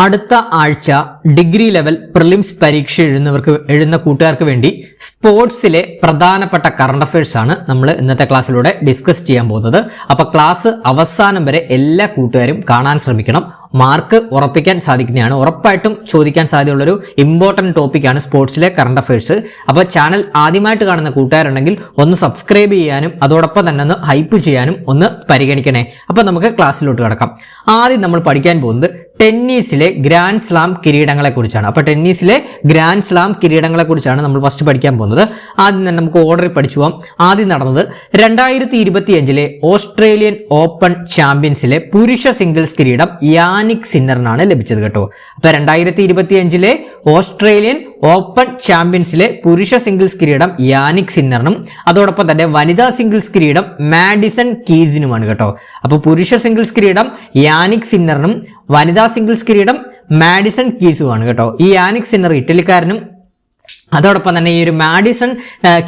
അടുത്ത ആഴ്ച degree level prelims പരീക്ഷ എഴുതുന്ന കൂട്ടുകാർക്ക് വേണ്ടി സ്പോർട്സിലെ പ്രധാനപ്പെട്ട കറണ്ട് അഫയേഴ്സ് ആണ് നമ്മൾ ഇന്നത്തെ ക്ലാസ്സിലൂടെ ഡിസ്കസ് ചെയ്യാൻ പോകുന്നത്. അപ്പോൾ ക്ലാസ് അവസാനം വരെ എല്ലാ കൂട്ടുകാരും കാണാൻ ശ്രമിക്കണം. മാർക്ക് ഉറപ്പിക്കാൻ സാധിക്കുന്നതാണ്. ഉറപ്പായിട്ടും ചോദിക്കാൻ സാധ്യതയുള്ളൊരു ഇമ്പോർട്ടൻറ്റ് ടോപ്പിക്കാണ് സ്പോർട്സിലെ കറണ്ട് അഫയേഴ്സ്. അപ്പോൾ ചാനൽ ആദ്യമായിട്ട് കാണുന്ന കൂട്ടുകാരുണ്ടെങ്കിൽ ഒന്ന് സബ്സ്ക്രൈബ് ചെയ്യാനും അതോടൊപ്പം തന്നെ ഒന്ന് ഹൈപ്പ് ചെയ്യാനും ഒന്ന് പരിഗണിക്കണേ. അപ്പോൾ നമുക്ക് ക്ലാസ്സിലോട്ട് കിടക്കാം. ആദ്യം നമ്മൾ പഠിക്കാൻ പോകുന്നത് ടെന്നീസിലെ ഗ്രാൻഡ് സ്ലാം കിരീടങ്ങളെ കുറിച്ചാണ്. അപ്പോൾ ടെന്നീസിലെ ഗ്രാൻഡ് സ്ലാം കിരീടങ്ങളെ കുറിച്ചാണ് നമ്മൾ ഫസ്റ്റ് പഠിക്കാൻ പോകുന്നത്. ആദ്യം തന്നെ നമുക്ക് ഓർഡറിൽ പഠിച്ചു പോകാം. ആദ്യം നടന്നത് 2025 ഓസ്ട്രേലിയൻ ഓപ്പൺ ചാമ്പ്യൻസിലെ പുരുഷ സിംഗിൾസ് കിരീടം യാനിക് സിന്നറിനാണ് ലഭിച്ചത് കേട്ടോ. അപ്പൊ 2025 ഓസ്ട്രേലിയൻ ഓപ്പൺ ചാമ്പ്യൻസിലെ പുരുഷ സിംഗിൾസ് കിരീടം യാനിക് സിന്നറിനും അതോടൊപ്പം തന്നെ വനിതാ സിംഗിൾസ് കിരീടം മാഡിസൺ കീസിനുമാണ് കേട്ടോ. അപ്പൊ പുരുഷ സിംഗിൾസ് കിരീടം യാനിക് സിന്നറിനും വനിതാ സിംഗിൾസ് കിരീടം മാഡിസൺ കീസുമാണ് കേട്ടോ. ഈ യാനിക് സിന്നർ ഇറ്റലിക്കാരനും അതോടൊപ്പം തന്നെ ഈ ഒരു മാഡിസൺ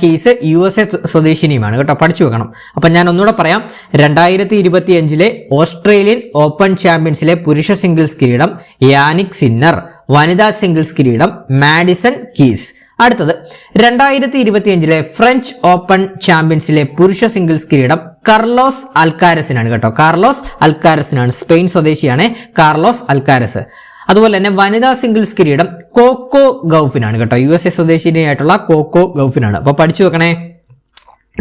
കീസ് USA സ്വദേശിനിയുമാണ് കേട്ടോ. പഠിച്ചു വെക്കണം. അപ്പൊ ഞാൻ ഒന്നുകൂടെ പറയാം. 2025 ഓസ്ട്രേലിയൻ ഓപ്പൺ ചാമ്പ്യൻസിലെ പുരുഷ സിംഗിൾസ് കിരീടം യാനിക് സിന്നർ, വനിതാ സിംഗിൾസ് കിരീടം മാഡിസൺ കീസ്. അടുത്തത് 2025 ഫ്രഞ്ച് ഓപ്പൺ ചാമ്പ്യൻസിലെ പുരുഷ സിംഗിൾസ് കിരീടം കാർലോസ് അൽക്കാരസിനാണ് കേട്ടോ. കാർലോസ് അൽക്കാരസിനാണ്, സ്പെയിൻ സ്വദേശിയാണ് കാർലോസ് അൽക്കാരസ്. അതുപോലെ തന്നെ വനിതാ സിംഗിൾസ് കിരീടം കോക്കോ ഗൗഫിനാണ് കേട്ടോ. USA സ്വദേശിനിയായിട്ടുള്ള കോക്കോ ഗൗഫിനാണ്. അപ്പൊ പഠിച്ചു വെക്കണേ,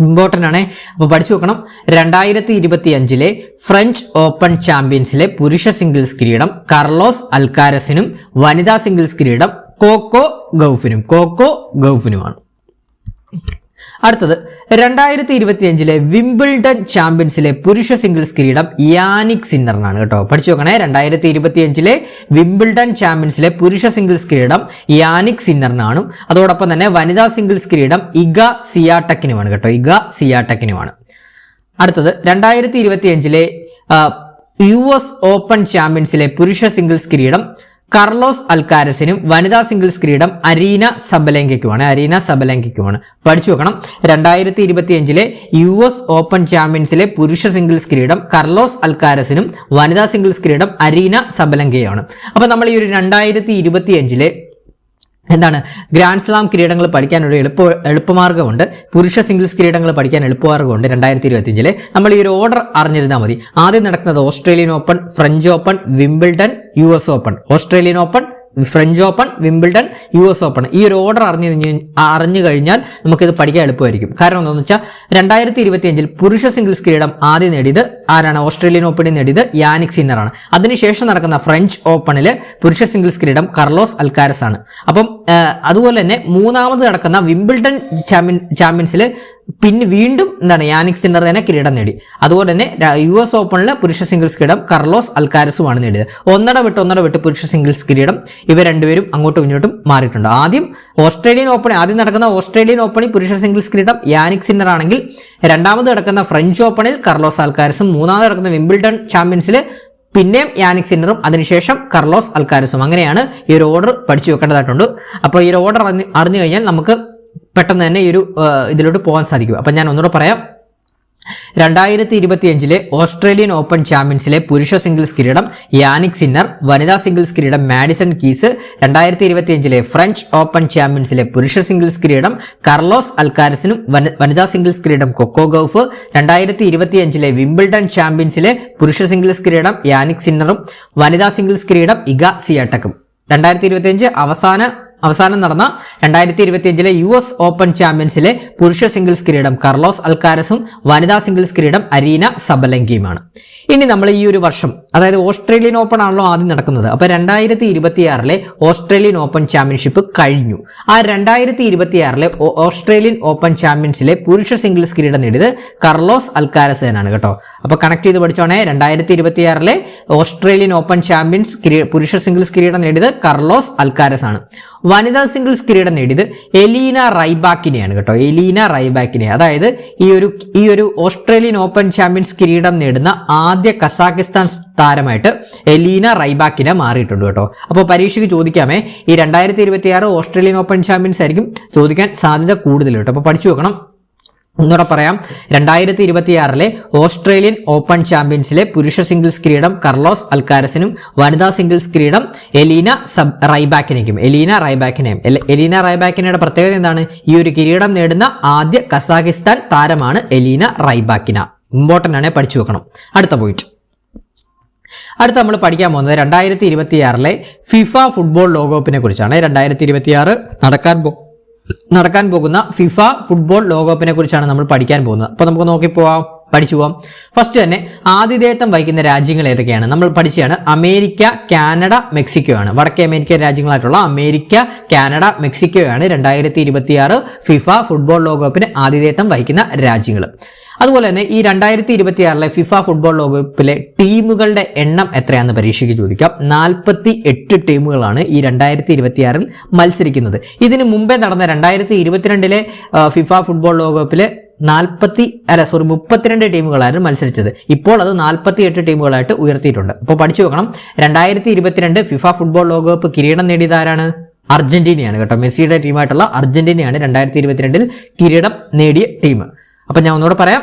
ഇമ്പോർട്ടൻ്റ് ആണ്. അപ്പൊ പഠിച്ചു വെക്കണം. 2025 ഫ്രഞ്ച് ഓപ്പൺ ചാമ്പ്യൻസിലെ പുരുഷ സിംഗിൾസ് കിരീടം കാർലോസ് അൽക്കാരസിനും വനിതാ സിംഗിൾസ് കിരീടം കോക്കോ ഗൗഫിനുമാണ്. അടുത്തത് 2025 വിംബിൾഡൺ ചാമ്പ്യൻസിലെ പുരുഷ സിംഗിൾസ് കിരീടം യാനിക് സിന്നറിനാണ് കേട്ടോ. പഠിച്ചു നോക്കണേ. 2025 വിംബിൾഡൺ ചാമ്പ്യൻസിലെ പുരുഷ സിംഗിൾസ് കിരീടം യാനിക് സിന്നറിനാണ്. അതോടൊപ്പം തന്നെ വനിതാ സിംഗിൾസ് കിരീടം ഇഗ സിയാടെക്കിനുമാണ് കേട്ടോ. ഇഗ സിയാടെക്കിനുമാണ്. അടുത്തത് 2025 US ഓപ്പൺ ചാമ്പ്യൻസിലെ പുരുഷ സിംഗിൾസ് കിരീടം കാർലോസ് അൽക്കാരസിനും വനിതാ സിംഗിൾസ് കിരീടം അരീന സബലെങ്കയ്ക്കുമാണ്. പഠിച്ചു വെക്കണം. 2025 US ഓപ്പൺ ചാമ്പ്യൻസിലെ പുരുഷ സിംഗിൾസ് കിരീടം കാർലോസ് അൽക്കാരസിനും വനിതാ സിംഗിൾസ് കിരീടം അരീന സബലെങ്കയാണ്. അപ്പൊ നമ്മൾ ഈ ഒരു 2025 എന്താണ് ഗ്രാൻഡ് സ്ലാം കിരീടങ്ങൾ പഠിക്കാനൊരു എളുപ്പമാർഗ്ഗമുണ്ട്. പുരുഷ സിംഗിൾസ് കിരീടങ്ങൾ പഠിക്കാൻ എളുപ്പമാർഗ്ഗമുണ്ട്. 2025 നമ്മൾ ഈ ഒരു ഓർഡർ അറിഞ്ഞിരുന്നാൽ മതി. ആദ്യം നടക്കുന്നത് Australian open, French open, Wimbledon, US open. Australian open, French open, Wimbledon, US open. ഈ ഒരു ഓർഡർ അറിഞ്ഞു കഴിഞ്ഞാൽ നമുക്കിത് പഠിക്കാൻ എളുപ്പമായിരിക്കും. കാരണം എന്താണെന്ന് വെച്ചാൽ 2025 പുരുഷ സിംഗിൾസ് കിരീടം ആദ്യം നേടിയത് ആരാണ്? ഓസ്ട്രേലിയൻ ഓപ്പണിൽ നേടിയത് യാനിക് സിന്നറാണ്. അതിനുശേഷം നടക്കുന്ന ഫ്രഞ്ച് ഓപ്പണിൽ പുരുഷ സിംഗിൾസ് കിരീടം കാർലോസ് അൽക്കാരസ് ആണ്. അപ്പം അതുപോലെ തന്നെ മൂന്നാമത് നടക്കുന്ന വിംബിൾഡൺ ചാമ്പ്യൻസിൽ പിന്നെ വീണ്ടും എന്താണ് യാനിക് സിന്നർ തന്നെ കിരീടം നേടി. അതുപോലെ തന്നെ US ഓപ്പണിൽ പുരുഷ സിംഗിൾസ് കിരീടം കാർലോസ് അൽക്കാരസുമാണ് നേടിയത്. ഒന്നട വിട്ട് പുരുഷ സിംഗിൾസ് കിരീടം ഇവർ രണ്ടുപേരും അങ്ങോട്ടും ഇങ്ങോട്ടും മാറിയിട്ടുണ്ട്. ആദ്യം നടക്കുന്ന ഓസ്ട്രേലിയൻ ഓപ്പണിൽ പുരുഷ സിംഗിൾസ് കിരീടം യാനിക് സിന്നർ ആണെങ്കിൽ രണ്ടാമത് നടക്കുന്ന ഫ്രഞ്ച് ഓപ്പണിൽ കാർലോസ് അൽക്കാരസും മൂന്നാമത് നടക്കുന്ന വിംബിൾഡൺ ചാമ്പ്യൻസിൽ പിന്നെയും യാനിക് സിന്നറും അതിനുശേഷം കാർലോസ് അൽക്കാരസും. അങ്ങനെയാണ് ഈ ഒരു ഓർഡർ പഠിച്ചു വെക്കേണ്ടതായിട്ടുണ്ട്. അപ്പോൾ ഈ ഒരു ഓർഡർ അറിഞ്ഞു കഴിഞ്ഞാൽ നമുക്ക് പെട്ടെന്ന് തന്നെ ഈ ഒരു ഇതിലോട്ട് പോകാൻ സാധിക്കും. അപ്പം ഞാൻ ഒന്നുകൂടെ പറയാം. 2025 ഓസ്ട്രേലിയൻ ഓപ്പൺ ചാമ്പ്യൻസിലെ പുരുഷ സിംഗിൾസ് കിരീടം യാനിക് സിന്നർ, വനിതാ സിംഗിൾസ് കിരീടം മാഡിസൺ കീസ്. 2025 ഫ്രഞ്ച് ഓപ്പൺ ചാമ്പ്യൻസിലെ പുരുഷ സിംഗിൾസ് കിരീടം കാർലോസ് അൽക്കാരസിനും വനിതാ സിംഗിൾസ് കിരീടം കൊക്കോ ഗൗഫ്. 2025 വിംബിൾഡൺ ചാമ്പ്യൻസിലെ പുരുഷ സിംഗിൾസ് കിരീടം യാനിക് സിന്നറും വനിതാ സിംഗിൾസ് കിരീടം ഇഗ സിയാടെക്കും. 2025 അവസാനം നടന്ന 2025 US ഓപ്പൺ ചാമ്പ്യൻസിലെ പുരുഷ സിംഗിൾസ് കിരീടം കാർലോസ് അൽക്കാരസും വനിതാ സിംഗിൾസ് കിരീടം അരീന സബലെങ്കയുമാണ്. ഇനി നമ്മൾ ഈ ഒരു വർഷം, അതായത് ഓസ്ട്രേലിയൻ ഓപ്പൺ ആണല്ലോ ആദ്യം നടക്കുന്നത്. അപ്പൊ 2026 ഓസ്ട്രേലിയൻ ഓപ്പൺ ചാമ്പ്യൻഷിപ്പ് കഴിഞ്ഞു. ആ 2026 ഓസ്ട്രേലിയൻ ഓപ്പൺ ചാമ്പ്യൻസിലെ പുരുഷ സിംഗിൾസ് കിരീടം നേടിയത് കാർലോസ് അൽക്കാരസ് തന്നെയാണ് കേട്ടോ. അപ്പൊ കണക്ട് ചെയ്ത് പഠിച്ചോണേ. 2026 ഓസ്ട്രേലിയൻ ഓപ്പൺ ചാമ്പ്യൻസ് പുരുഷ സിംഗിൾസ് കിരീടം നേടിയത് കാർലോസ് അൽക്കാരസ് ആണ്. വനിതാ സിംഗിൾസ് കിരീടം നേടിയത് എലീന റൈബാക്കിനെയാണ് കേട്ടോ. എലീന റൈബാക്കിനെ, അതായത് ഈ ഒരു ഓസ്ട്രേലിയൻ ഓപ്പൺ ചാമ്പ്യൻസ് കിരീടം നേടുന്ന ആദ്യ കസാഖിസ്ഥാൻ താരമായിട്ട് എലീന റൈബാക്കിനെ മാറിയിട്ടുണ്ട് കേട്ടോ. അപ്പോൾ പരീക്ഷയ്ക്ക് ചോദിക്കാമേ. ഈ 2026 ഓസ്ട്രേലിയൻ ഓപ്പൺ ചാമ്പ്യൻസ് ആയിരിക്കും ചോദിക്കാൻ സാധ്യത കൂടുതൽ കേട്ടോ. അപ്പോൾ പഠിച്ചു വെക്കണം. ഒന്നുകൂടെ പറയാം, 2026 ഓസ്ട്രേലിയൻ ഓപ്പൺ ചാമ്പ്യൻസിലെ പുരുഷ സിംഗിൾസ് കിരീടം കർലോസ് അൽക്കാരസിനും വനിതാ സിംഗിൾസ് കിരീടം എലീന റൈബാക്കിനയുടെ പ്രത്യേകത എന്താണ്? ഈ ഒരു കിരീടം നേടുന്ന ആദ്യ കസാഖിസ്ഥാൻ താരമാണ് എലീന റൈബാക്കിന. ഇമ്പോർട്ടൻ്റ് ആണ്, പഠിച്ചു വെക്കണം. അടുത്ത പോയിന്റ്. അടുത്ത നമ്മൾ പഠിക്കാൻ പോകുന്നത് 2026 ഫിഫ ഫുട്ബോൾ ലോകകപ്പിനെ കുറിച്ചാണ്. 2026 നടക്കാൻ പോകുന്ന ഫിഫ ഫുട്ബോൾ ലോകകപ്പിനെ കുറിച്ചാണ് നമ്മൾ പഠിക്കാൻ പോകുന്നത്. അപ്പോൾ നമുക്ക് പഠിച്ചു പോവാം. ഫസ്റ്റ് തന്നെ ആതിഥേയത്വം വഹിക്കുന്ന രാജ്യങ്ങൾ ഏതൊക്കെയാണ്? നമ്മൾ പഠിച്ചതാണ് അമേരിക്ക, കാനഡ, മെക്സിക്കോ ആണ്. വടക്കേ അമേരിക്കൻ രാജ്യങ്ങളായിട്ടുള്ള അമേരിക്ക, കാനഡ, മെക്സിക്കോ ആണ് 2026 ഫിഫ ഫുട്ബോൾ ലോകകപ്പിന് ആതിഥേയത്വം വഹിക്കുന്ന രാജ്യങ്ങൾ. അതുപോലെ തന്നെ ഈ 2026 ഫിഫ ഫുട്ബോൾ ലോകകപ്പിലെ ടീമുകളുടെ എണ്ണം എത്രയാണെന്ന് പരീക്ഷയ്ക്ക് ചോദിക്കാം. 48 ടീമുകളാണ് ഈ 2026 മത്സരിക്കുന്നത്. ഇതിനു മുമ്പേ നടന്ന 2022 ഫിഫ ഫുട്ബോൾ ലോകകപ്പിലെ 32 ടീമുകളായിരുന്നു മത്സരിച്ചത്. ഇപ്പോൾ അത് 48 ടീമുകളായിട്ട് ഉയർത്തിയിട്ടുണ്ട്. അപ്പോൾ പഠിച്ചു വെക്കണം, 2022 ഫിഫ ഫുട്ബോൾ ലോകകപ്പ് കിരീടം നേടിയതാരാണ്? അർജന്റീനയാണ് കേട്ടോ. മെസ്സിയുടെ ടീമായിട്ടുള്ള അർജന്റീനയാണ് 2022 കിരീടം നേടിയ ടീം. അപ്പം ഞാൻ ഒന്നുകൂടെ പറയാം,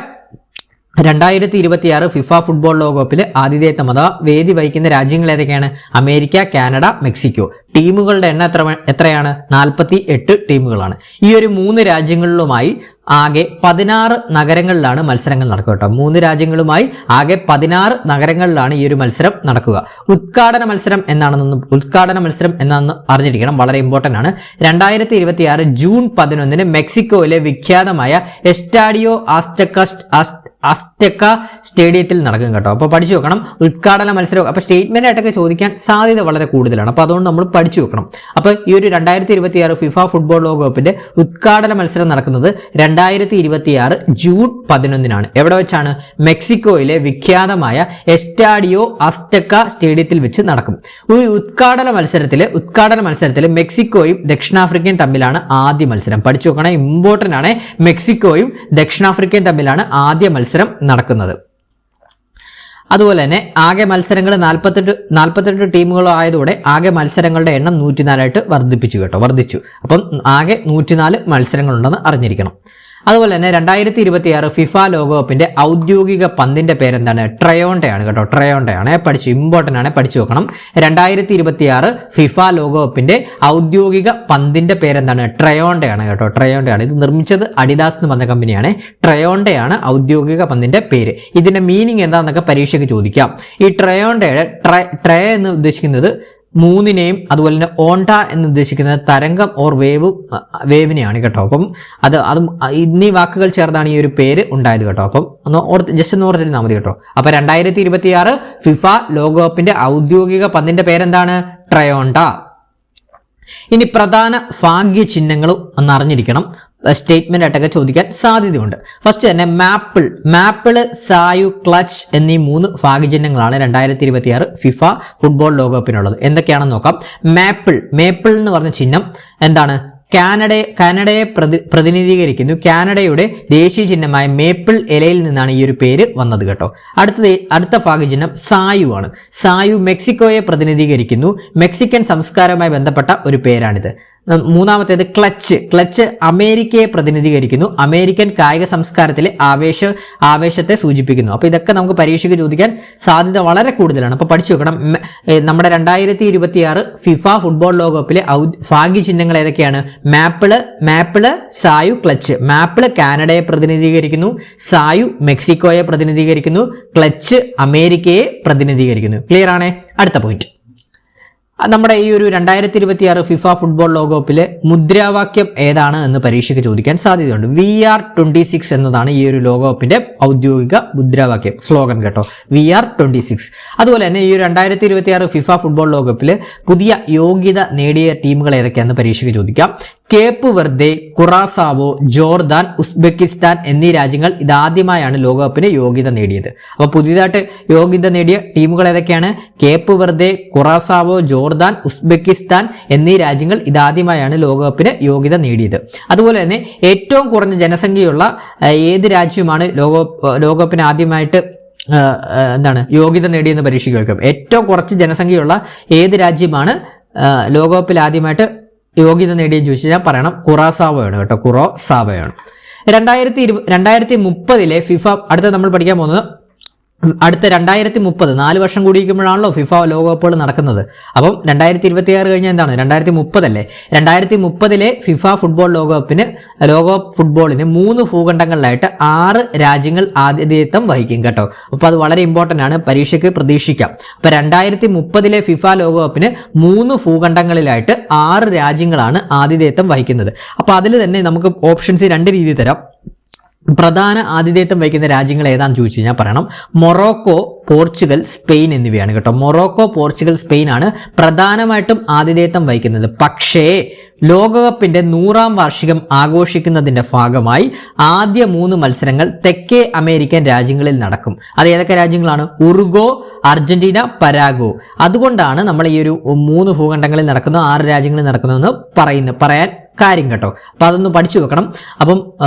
2026 ഫിഫ ഫുട്ബോൾ ലോകകപ്പിൽ ആതിഥേയത്വം അഥവാ വേദി വഹിക്കുന്ന രാജ്യങ്ങൾ ഏതൊക്കെയാണ്? America, Canada, Mexico. ടീമുകളുടെ എണ്ണം എത്രയാണ്? 48 ടീമുകളാണ്. ഈ ഒരു 3 രാജ്യങ്ങളിലുമായി ആകെ 16 നഗരങ്ങളിലാണ് മത്സരങ്ങൾ നടക്കുക കേട്ടോ. 3 രാജ്യങ്ങളുമായി ആകെ 16 നഗരങ്ങളിലാണ് ഈ ഒരു മത്സരം നടക്കുക. ഉദ്ഘാടന മത്സരം എന്നാണെന്ന് അറിഞ്ഞിരിക്കണം, വളരെ ഇമ്പോർട്ടൻ്റ് ആണ്. 2026 ജൂൺ 11 മെക്സിക്കോയിലെ വിഖ്യാതമായ എസ്റ്റാഡിയോ അസ്തെക്ക സ്റ്റേഡിയത്തിൽ നടക്കും കേട്ടോ. അപ്പോൾ പഠിച്ചു വെക്കണം, ഉദ്ഘാടന മത്സരം. അപ്പോൾ സ്റ്റേറ്റ്മെന്റ് ആയിട്ടൊക്കെ ചോദിക്കാൻ സാധ്യത വളരെ കൂടുതലാണ്. അപ്പോൾ അതുകൊണ്ട് നമ്മൾ പഠിച്ചു വെക്കണം. അപ്പോൾ ഈ ഒരു 2026 ഫിഫ ഫുട്ബോൾ ലോകകപ്പിന്റെ ഉദ്ഘാടന മത്സരം നടക്കുന്നത് 2026 ജൂൺ 11 എവിടെ വെച്ചാണ്? മെക്സിക്കോയിലെ വിഖ്യാതമായ എസ്റ്റാഡിയോ അസ്തെക്ക സ്റ്റേഡിയത്തിൽ വെച്ച് നടക്കും. ഈ ഉദ്ഘാടന മത്സരത്തിൽ മെക്സിക്കോയും ദക്ഷിണാഫ്രിക്കയും തമ്മിലാണ് ആദ്യ മത്സരം. പഠിച്ചു വെക്കണം, ഇമ്പോർട്ടൻ്റ് ആണ്. മെക്സിക്കോയും ദക്ഷിണാഫ്രിക്കയും തമ്മിലാണ് ആദ്യ മത്സരം നടക്കുന്നത്. അതുപോലെ തന്നെ ആകെ മത്സരങ്ങൾ 48 ടീമുകളോ ആയതോടെ ആകെ മത്സരങ്ങളുടെ എണ്ണം 104 വർദ്ധിച്ചു. അപ്പം ആകെ 104 മത്സരങ്ങളുണ്ടെന്ന് അറിഞ്ഞിരിക്കണം. അതുപോലെ തന്നെ 2026 ഫിഫ ലോകകപ്പിന്റെ ഔദ്യോഗിക പന്തിന്റെ പേരെന്താണ്? ട്രയോണ്ടയാണ് കേട്ടോ. ട്രയോണ്ടയാണ്. ഇമ്പോർട്ടൻ്റ് ആണ്, പഠിച്ചു വെക്കണം. 2026 ഫിഫ ലോകകപ്പിന്റെ ഔദ്യോഗിക പന്തിന്റെ പേരെന്താണ്? ട്രയോണ്ടയാണ് കേട്ടോ. ട്രയോണ്ടയാണ്. ഇത് നിർമ്മിച്ചത് അഡിഡാസ് എന്ന് പറഞ്ഞ കമ്പനിയാണ്. ട്രയോണ്ടയാണ് ഔദ്യോഗിക പന്തിന്റെ പേര്. ഇതിന്റെ മീനിങ് എന്താണെന്നൊക്കെ പരീക്ഷയ്ക്ക് ചോദിക്കാം. ഈ ട്രയോണ്ടയുടെ ട്രയ എന്ന് ഉദ്ദേശിക്കുന്നത് മൂന്നിനെയും അതുപോലെ തന്നെ ഓണ്ട എന്ന് ഉദ്ദേശിക്കുന്നത് തരംഗം ഓർ വേവിനെയാണ് കേട്ടോ. അപ്പം അതും ഇന്നീ വാക്കുകൾ ചേർന്നാണ് ഈ ഒരു പേര് ഉണ്ടായത് കേട്ടോ. അപ്പം ജസ്റ്റ് ഒന്ന് ഓർത്തിരുന്നാൽ മതി കേട്ടോ. അപ്പൊ 2026 ഫിഫ ലോകകപ്പിന്റെ ഔദ്യോഗിക പന്തിന്റെ പേരെന്താണ്? ട്രയോണ്ട. ഇനി പ്രധാന ഭാഗ്യ ചിഹ്നങ്ങളും ഒന്ന് അറിഞ്ഞിരിക്കണം. സ്റ്റേറ്റ്മെന്റ് ആയിട്ടൊക്കെ ചോദിക്കാൻ സാധ്യതയുണ്ട്. ഫസ്റ്റ് തന്നെ മാപ്പിള്, സായു, ക്ലച്ച് എന്നീ 3 ഭാഗ്യചിഹ്നങ്ങളാണ് 2026 ഫിഫ ഫുട്ബോൾ ലോകകപ്പിനുള്ളത്. എന്തൊക്കെയാണെന്ന് നോക്കാം. മേപ്പിൾ എന്ന് പറഞ്ഞ ചിഹ്നം എന്താണ്? കാനഡയെ പ്രതിനിധീകരിക്കുന്നു. കാനഡയുടെ ദേശീയ ചിഹ്നമായ മേപ്പിൾ ഇലയിൽ നിന്നാണ് ഈ ഒരു പേര് വന്നത് കേട്ടോ. അടുത്ത ഭാഗ്യചിഹ്നം സായു ആണ്. സായു മെക്സിക്കോയെ പ്രതിനിധീകരിക്കുന്നു. മെക്സിക്കൻ സംസ്കാരവുമായി ബന്ധപ്പെട്ട ഒരു പേരാണിത്. മൂന്നാമത്തേത് ക്ലച്ച് അമേരിക്കയെ പ്രതിനിധീകരിക്കുന്നു. അമേരിക്കൻ കായിക സംസ്കാരത്തിലെ ആവേശത്തെ സൂചിപ്പിക്കുന്നു. അപ്പോൾ ഇതൊക്കെ നമുക്ക് പരീക്ഷയ്ക്ക് ചോദിക്കാൻ സാധ്യത വളരെ കൂടുതലാണ്. അപ്പോൾ പഠിച്ചു വെക്കണം. നമ്മുടെ 2026 ഫിഫ ഫുട്ബോൾ ലോകകപ്പിലെ ഭാഗ്യ ചിഹ്നങ്ങൾ ഏതൊക്കെയാണ്? Maple, Zayu, Clutch. മാപ്പിള് കാനഡയെ പ്രതിനിധീകരിക്കുന്നു. സായു മെക്സിക്കോയെ പ്രതിനിധീകരിക്കുന്നു. ക്ലച്ച് അമേരിക്കയെ പ്രതിനിധീകരിക്കുന്നു. ക്ലിയർ ആണേ? അടുത്ത പോയിന്റ്. നമ്മുടെ ഈ ഒരു 2026 ഫിഫ ഫുട്ബോൾ ലോകകപ്പിലെ മുദ്രാവാക്യം ഏതാണ് എന്ന് പരീക്ഷയ്ക്ക് ചോദിക്കാൻ സാധ്യതയുണ്ട്. VR26 എന്നതാണ് ഈ ഒരു ലോകകപ്പിന്റെ ഔദ്യോഗിക മുദ്രാവാക്യം, സ്ലോഗൻ കേട്ടോ. VR26. അതുപോലെ തന്നെ ഈ 2026 ഫിഫ ഫുട്ബോൾ ലോകകപ്പിൽ പുതിയ യോഗ്യത നേടിയ ടീമുകൾ ഏതൊക്കെയാണെന്ന് പരീക്ഷയ്ക്ക് ചോദിക്കാം. കേപ്പ് വെർദെ, കുറാസാവോ, ജോർദാൻ, ഉസ്ബെക്കിസ്ഥാൻ എന്നീ രാജ്യങ്ങൾ ഇതാദ്യമായാണ് ലോകകപ്പിന് യോഗ്യത നേടിയത്. അപ്പോൾ പുതിയതായിട്ട് യോഗ്യത നേടിയ ടീമുകൾ ഏതൊക്കെയാണ്? കേപ്പ് വെർദെ, കുറാസാവോ, ജോർദാൻ, ഉസ്ബെക്കിസ്ഥാൻ എന്നീ രാജ്യങ്ങൾ ഇതാദ്യമായാണ് ലോകകപ്പിന് യോഗ്യത നേടിയത്. അതുപോലെ തന്നെ ഏറ്റവും കുറഞ്ഞ ജനസംഖ്യയുള്ള ഏത് രാജ്യമാണ് ലോകകപ്പിന് ആദ്യമായിട്ട് യോഗ്യത നേടിയെന്ന് പരീക്ഷയ്ക്ക് ചോദിക്കാം. ഏറ്റവും കുറച്ച് ജനസംഖ്യയുള്ള ഏത് രാജ്യമാണ് ലോകകപ്പിൽ ആദ്യമായിട്ട് യോഗ്യത നേടിയെന്ന് ചോദിച്ചു കഴിഞ്ഞാൽ പറയണം കുറാസാവോയാണ് കേട്ടോ. കുറാസാവോയാണ്. 2030 ഫിഫ അടുത്ത നമ്മൾ പഠിക്കാൻ പോകുന്നത് അടുത്ത 2030 4 വർഷം കൂടിയിരിക്കുമ്പോഴാണല്ലോ ഫിഫ ലോകകപ്പുകൾ നടക്കുന്നത്. അപ്പം 2026 കഴിഞ്ഞാൽ എന്താണ് 2030 അല്ലേ. 2030 ഫിഫ ഫുട്ബോൾ ലോകകപ്പ് ഫുട്ബോളിന് 3 ഭൂഖണ്ഡങ്ങളിലായിട്ട് 6 രാജ്യങ്ങൾ ആതിഥേയത്വം വഹിക്കും കേട്ടോ. അപ്പോൾ അത് വളരെ ഇമ്പോർട്ടൻ്റ് ആണ്, പരീക്ഷയ്ക്ക് പ്രതീക്ഷിക്കാം. അപ്പോൾ 2030 ഫിഫ ലോകകപ്പിന് 3 ഭൂഖണ്ഡങ്ങളിലായിട്ട് 6 രാജ്യങ്ങളാണ് ആതിഥേയത്വം വഹിക്കുന്നത്. അപ്പോൾ അതിൽ തന്നെ നമുക്ക് ഓപ്ഷൻസ് 2 രീതി തരാം. പ്രധാന ആതിഥേയത്വം വഹിക്കുന്ന രാജ്യങ്ങൾ ഏതാണെന്ന് ചോദിച്ചു കഴിഞ്ഞാൽ പറയണം മൊറോക്കോ, പോർച്ചുഗൽ, സ്പെയിൻ എന്നിവയാണ് കേട്ടോ. മൊറോക്കോ, പോർച്ചുഗൽ, സ്പെയിൻ ആണ് പ്രധാനമായിട്ടും ആതിഥേയത്വം വഹിക്കുന്നത്. പക്ഷേ ലോകകപ്പിന്റെ 100ാം വാർഷികം ആഘോഷിക്കുന്നതിന്റെ ഭാഗമായി ആദ്യ 3 മത്സരങ്ങൾ തെക്കേ അമേരിക്കൻ രാജ്യങ്ങളിൽ നടക്കും. അത് ഏതൊക്കെ രാജ്യങ്ങളാണ്? ഉറുഗോ, അർജന്റീന, പരാഗ്വേ. അതുകൊണ്ടാണ് നമ്മൾ ഈ ഒരു 3 ഭൂഖണ്ഡങ്ങളിൽ നടക്കുന്ന 6 രാജ്യങ്ങളിൽ നടക്കുന്നതെന്ന് പറയാൻ കാര്യം കേട്ടോ. അപ്പൊ അതൊന്ന് പഠിച്ചു വെക്കണം. അപ്പം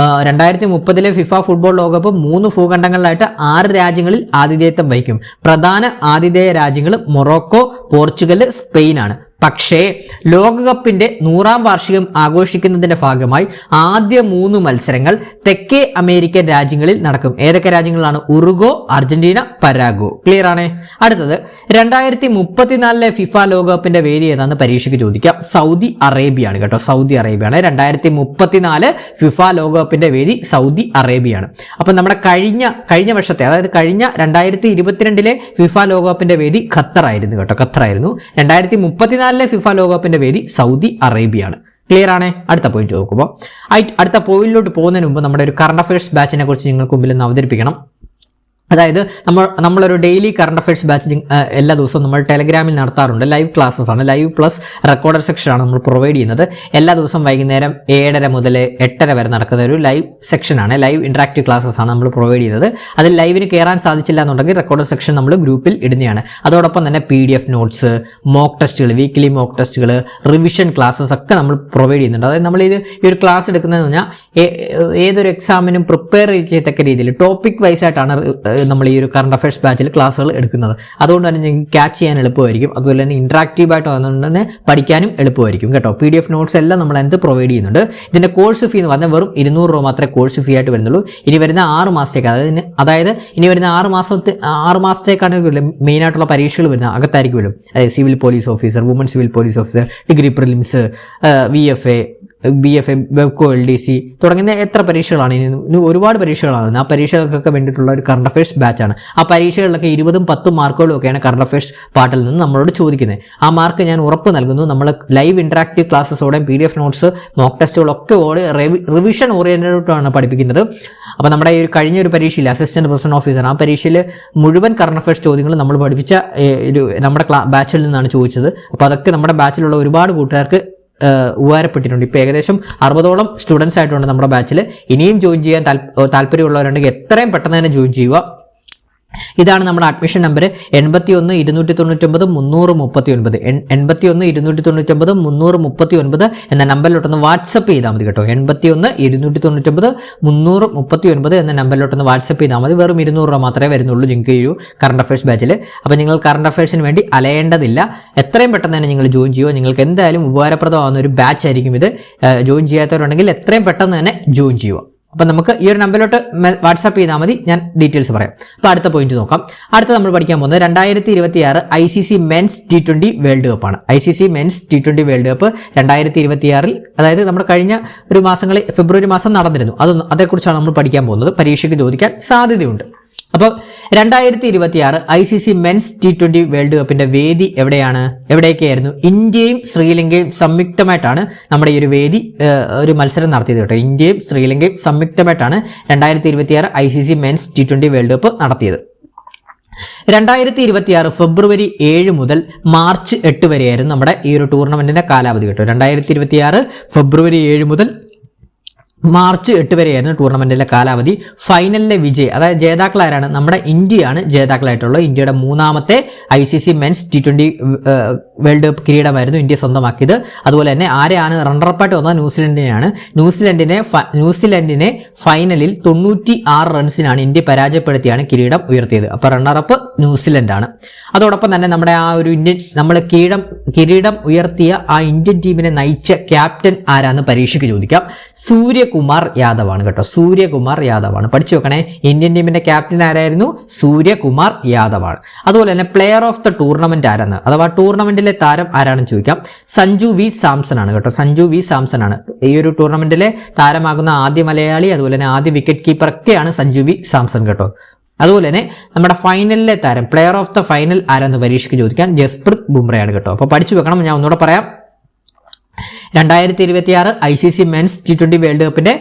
2030 ഫിഫ ഫുട്ബോൾ ലോകകപ്പ് 3 ഭൂഖണ്ഡങ്ങളിലായിട്ട് 6 രാജ്യങ്ങളിൽ ആതിഥേയത്വം വഹിക്കും. പ്രധാന ആതിഥേയ രാജ്യങ്ങൾ മൊറോക്കോ, പോർച്ചുഗൽ, സ്പെയിൻ ആണ്. പക്ഷേ ലോകകപ്പിന്റെ 100ാം വാർഷികം ആഘോഷിക്കുന്നതിന്റെ ഭാഗമായി ആദ്യ 3 മത്സരങ്ങൾ തെക്കേ അമേരിക്കൻ രാജ്യങ്ങളിൽ നടക്കും. ഏതൊക്കെ രാജ്യങ്ങളാണ്? ഉറുഗോ, അർജന്റീന, പരാഗ്വേ. ക്ലിയർ ആണ്. അടുത്തത് 2034 ഫിഫ ലോകകപ്പിന്റെ വേദി ഏതാണെന്ന് പരീക്ഷയ്ക്ക് ചോദിക്കാം. സൗദി അറേബ്യയാണ് കേട്ടോ. സൗദി അറേബ്യയാണ് 2034 ഫിഫ ലോകകപ്പിന്റെ വേദി സൗദി അറേബ്യയാണ്. അപ്പൊ നമ്മുടെ കഴിഞ്ഞ വർഷത്തെ, അതായത് കഴിഞ്ഞ 2022 ഫിഫ ലോകകപ്പിന്റെ വേദി ഖത്തറായിരുന്നു കേട്ടോ. ഖത്തറായിരുന്നു. 2034 ഫിഫ ലോകകപ്പിന്റെ വേദി സൗദി അറേബ്യയാണ്. ക്ലിയർ ആണ്. അടുത്ത പോയിന്റ് നോക്കുമ്പോൾ അടുത്ത പോയിന്റിലോട്ട് പോകുന്നതിന് മുമ്പ് നമ്മുടെ ഒരു കറണ്ട് അഫയേഴ്സ് ബാച്ചിനെ കുറിച്ച് നിങ്ങൾക്ക് മുമ്പിൽ ഒന്ന് അവതരിപ്പിക്കണം. അതായത് നമ്മളൊരു ഡെയിലി കറണ്ട് അഫയേഴ്സ് ബാച്ച് എല്ലാ ദിവസവും നമ്മൾ ടെലഗ്രാമിൽ നടത്താറുണ്ട്. ലൈവ് ക്ലാസ്സസ് ആണ്, ലൈവ് പ്ലസ് റെക്കോർഡഡ് സെക്ഷനാണ് നമ്മൾ പ്രൊവൈഡ് ചെയ്യുന്നത്. എല്ലാ ദിവസവും വൈകുന്നേരം 7:30 മുതൽ 8:30 വരെ നടക്കുന്ന ഒരു ലൈവ് സെക്ഷനാണ്. ലൈവ് ഇന്ററാക്റ്റീവ് ക്ലാസ്സസ് ആണ് നമ്മൾ പ്രൊവൈഡ് ചെയ്യുന്നത്. അതിൽ ലൈവിന് കയറാൻ സാധിച്ചില്ല എന്നുണ്ടെങ്കിൽ റെക്കോർഡഡ് സെക്ഷൻ നമ്മൾ ഗ്രൂപ്പിൽ ഇടുന്നതാണ്. അതോടൊപ്പം തന്നെ PDF നോട്ട്സ്, മോക്ക് ടെസ്റ്റുകൾ, വീക്ക്ലി മോക്ക് ടെസ്റ്റുകൾ, റിവിഷൻ ക്ലാസ്സസ് ഒക്കെ നമ്മൾ പ്രൊവൈഡ് ചെയ്യുന്നുണ്ട്. അതായത് നമ്മൾ ഈ ഒരു ക്ലാസ് എടുക്കുന്നതെന്ന് പറഞ്ഞാൽ ഏതൊരു എക്സാമിനും പ്രിപ്പയർ ചെയ്യത്തക്ക രീതിയിൽ ടോപ്പിക് വൈസ് ആയിട്ടാണ് നമ്മൾ ഈ ഒരു കറണ്ട് അഫയേഴ്സ് ബാച്ചിൽ ക്ലാസ്സുകൾ എടുക്കുന്നത്. അതുകൊണ്ട് തന്നെ നിങ്ങൾക്ക് ക്യാച്ച് ചെയ്യാൻ എളുപ്പമായിരിക്കും. അതുപോലെ തന്നെ ഇന്ററാക്റ്റീവ് ആയിട്ട് വന്നുകൊണ്ട് തന്നെ പഠിക്കാനും എളുപ്പമായിരിക്കും കേട്ടോ. PDF നോട്ട്സ് എല്ലാം നമ്മൾ അതിനകത്ത് പ്രൊവൈഡ് ചെയ്യുന്നുണ്ട്. ഇതിന്റെ കോഴ്സ് ഫീ എന്ന് പറഞ്ഞാൽ വെറും 200 രൂപ മാത്രമേ കോഴ്സ് ഫീ ആയിട്ട് വരുന്നുള്ളൂ. ഇനി വരുന്ന 6 മാസത്തേക്ക്, അതായത് ഇനി വരുന്ന 6 മാസത്തേക്കാണ് മെയിൻ ആയിട്ടുള്ള പരീക്ഷകൾ വരുന്നത്. അകത്തായിരിക്കും വരും. അതായത് civil police officer, woman civil police officer, degree prelims, VFA, BFA, വെബ്കോ, LDC തുടങ്ങിയ എത്ര പരീക്ഷകളാണ്? ഇനി ഒരുപാട് പരീക്ഷകളാണ്. ആ പരീക്ഷകൾക്കൊക്കെ വേണ്ടിയിട്ടുള്ള ഒരു കറണ്ട് അഫയേഴ്സ് ബാച്ചാണ്. ആ പരീക്ഷകളിലൊക്കെ 20ഉം 10ഉം മാർക്കുകളും ഒക്കെയാണ് കറണ്ട് അഫയേഴ്സ് പാർട്ടിൽ നിന്ന് നമ്മളോട് ചോദിക്കുന്നത്. ആ മാർക്ക് ഞാൻ ഉറപ്പ് നൽകുന്നു. നമ്മൾ ലൈവ് ഇന്ററാക്റ്റീവ് ക്ലാസ്സസോടെയും PDF നോട്ട്സ്, മോക്ക് ടെസ്റ്റുകളൊക്കെ റിവിഷൻ ഓറിയന്റഡായിട്ടാണ് പഠിപ്പിക്കുന്നത്. അപ്പോൾ നമ്മുടെ ഈ കഴിഞ്ഞ ഒരു പരീക്ഷയിൽ അസിസ്റ്റന്റ് പ്രൊഫസർ ഓഫീസർ, ആ പരീക്ഷയിൽ മുഴുവൻ കറണ്ട് അഫയേഴ്സ് ചോദ്യങ്ങൾ നമ്മൾ പഠിപ്പിച്ച നമ്മുടെ ബാച്ചിൽ നിന്നാണ് ചോദിച്ചത്. അപ്പോൾ അതൊക്കെ നമ്മുടെ ബാച്ചിലുള്ള ഒരുപാട് കൂട്ടുകാർക്ക് ഉപകാരപ്പെട്ടിട്ടുണ്ട്. ഇപ്പോൾ ഏകദേശം 60ഓളം സ്റ്റുഡൻസ് ആയിട്ടുണ്ട് നമ്മുടെ ബാച്ചിൽ. ഇനിയും ജോയിൻ ചെയ്യാൻ താല്പര്യമുള്ളവരുണ്ടെങ്കിൽ എത്രയും പെട്ടെന്ന് തന്നെ ജോയിൻ ചെയ്യുക. ഇതാണ് നമ്മുടെ അഡ്മിഷൻ നമ്പർ 81-299-339 81-299-339 എന്ന നമ്പറിലോട്ടൊന്ന് വാട്സപ്പ് ചെയ്താൽ മതി കേട്ടോ. 81-299-339 എന്ന നമ്പറിലോട്ടൊന്ന് വാട്സപ്പ് ചെയ്താൽ മതി. വെറും 200 രൂപ മാത്രമേ വരുന്നുള്ളൂ നിങ്ങൾക്ക് ഈ ഒരു കറണ്ട് അഫയേഴ്സ് ബാച്ചിൽ. അപ്പോൾ നിങ്ങൾ കറണ്ട് അഫയേഴ്സിന് വേണ്ടി അലയേണ്ടതില്ല. എത്രയും പെട്ടെന്ന് തന്നെ നിങ്ങൾ ജോയിൻ ചെയ്യുക. നിങ്ങൾക്ക് എന്തായാലും ഉപകാരപ്രദമാകുന്ന ഒരു ബാച്ച് ആയിരിക്കും ഇത്. ജോയിൻ ചെയ്യാത്തവരുണ്ടെങ്കിൽ എത്രയും പെട്ടെന്ന് തന്നെ ജോയിൻ ചെയ്യുക. അപ്പം നമുക്ക് ഈ ഒരു നമ്പറിലോട്ട് വാട്സാപ്പ് ചെയ്താൽ മതി. ഞാൻ ഡീറ്റെയിൽസ് പറയാം. അപ്പോൾ അടുത്ത പോയിന്റ് നോക്കാം. അടുത്ത നമ്മൾ പഠിക്കാൻ പോകുന്നത് 2026 ICC മെൻസ് T20 വേൾഡ് കപ്പാണ്. ICC men's T20 world cup 2026 അതായത് നമ്മുടെ കഴിഞ്ഞ ഒരു മാസങ്ങളിൽ ഫെബ്രുവരി മാസം നടന്നിരുന്നു. അതേക്കുറിച്ചാണ് നമ്മൾ പഠിക്കാൻ പോകുന്നത്. പരീക്ഷയ്ക്ക് ചോദിക്കാൻ സാധ്യതയുണ്ട്. അപ്പോൾ 2026 ICC മെൻസ് T20 വേൾഡ് കപ്പിന്റെ വേദി എവിടെയൊക്കെയായിരുന്നു? ഇന്ത്യയും ശ്രീലങ്കയും സംയുക്തമായിട്ടാണ് നമ്മുടെ ഈ ഒരു വേദി ഒരു മത്സരം നടത്തിയത് കേട്ടോ. ഇന്ത്യയും ശ്രീലങ്കയും സംയുക്തമായിട്ടാണ് 2026 ICC men's T20 world cup നടത്തിയത്. 2026 ഫെബ്രുവരി 7 മുതൽ മാർച്ച് 8 വരെയായിരുന്നു നമ്മുടെ ഈ ഒരു ടൂർണമെന്റിന്റെ കാലാവധി കേട്ടോ. 2026 ഫെബ്രുവരി 7 മുതൽ മാർച്ച് 8 വരെയായിരുന്നു ടൂർണമെന്റിലെ കാലാവധി. ഫൈനലിലെ അതായത് ജേതാക്കളാരാണ്? നമ്മുടെ ഇന്ത്യയാണ് ജേതാക്കളായിട്ടുള്ളത്. ഇന്ത്യയുടെ 3ാമത്തെ ICC men's T20 world cup കിരീടമായിരുന്നു ഇന്ത്യ സ്വന്തമാക്കിയത്. അതുപോലെ തന്നെ ആരെയാണ് റണ്ണറപ്പായിട്ട് വന്നത്? ന്യൂസിലൻഡിനെയാണ്. ന്യൂസിലൻഡിനെ ഫൈനലിൽ 96 റൺസിനാണ് ഇന്ത്യ പരാജയപ്പെടുത്തിയാണ് കിരീടം ഉയർത്തിയത്. അപ്പോൾ റണ്ണറപ്പ് ന്യൂസിലൻഡാണ്. അതോടൊപ്പം തന്നെ നമ്മുടെ ആ ഒരു നമ്മൾ കിരീടം ഉയർത്തിയ ആ ഇന്ത്യൻ ടീമിനെ നയിച്ച ക്യാപ്റ്റൻ ആരാന്ന് പരീക്ഷയ്ക്ക് ചോദിക്കാം. സൂര്യകുമാർ സൂര്യകുമാർ യാദവ് ആണ് കേട്ടോ. സൂര്യകുമാർ യാദവ് ആണ്. പഠിച്ചു വെക്കണേ. ഇന്ത്യൻ ടീമിന്റെ ക്യാപ്റ്റൻ ആരായിരുന്നു? സൂര്യകുമാർ യാദവ് ആണ്. അതുപോലെ തന്നെ പ്ലെയർ ഓഫ് ദ ടൂർണമെന്റ് ആരാണ്, അഥവാ ടൂർണമെന്റിലെ താരം ആരാണെന്ന് ചോദിക്കാം. സഞ്ജു വി സാംസൺ ആണ് കേട്ടോ. സഞ്ജു വി സാംസൺ ആണ് ഈ ഒരു ടൂർണമെന്റിലെ താരമാകുന്ന ആദ്യ മലയാളി. അതുപോലെ തന്നെ ആദ്യ വിക്കറ്റ് കീപ്പർ ഒക്കെയാണ് സഞ്ജു വി സാംസൺ കേട്ടോ. അതുപോലെ തന്നെ നമ്മുടെ ഫൈനലിലെ താരം, പ്ലെയർ ഓഫ് ദ ഫൈനൽ ആരെന്ന് പരീക്ഷയ്ക്ക് ചോദിക്കാൻ ജസ്പ്രീത് ബുംറയാണ് കേട്ടോ. അപ്പോൾ പഠിച്ചു വെക്കണം. ഞാൻ ഒന്നുകൂടെ പറയാം. 2026 ICC മെൻസ് T20 വേൾഡ് കപ്പിന്റെ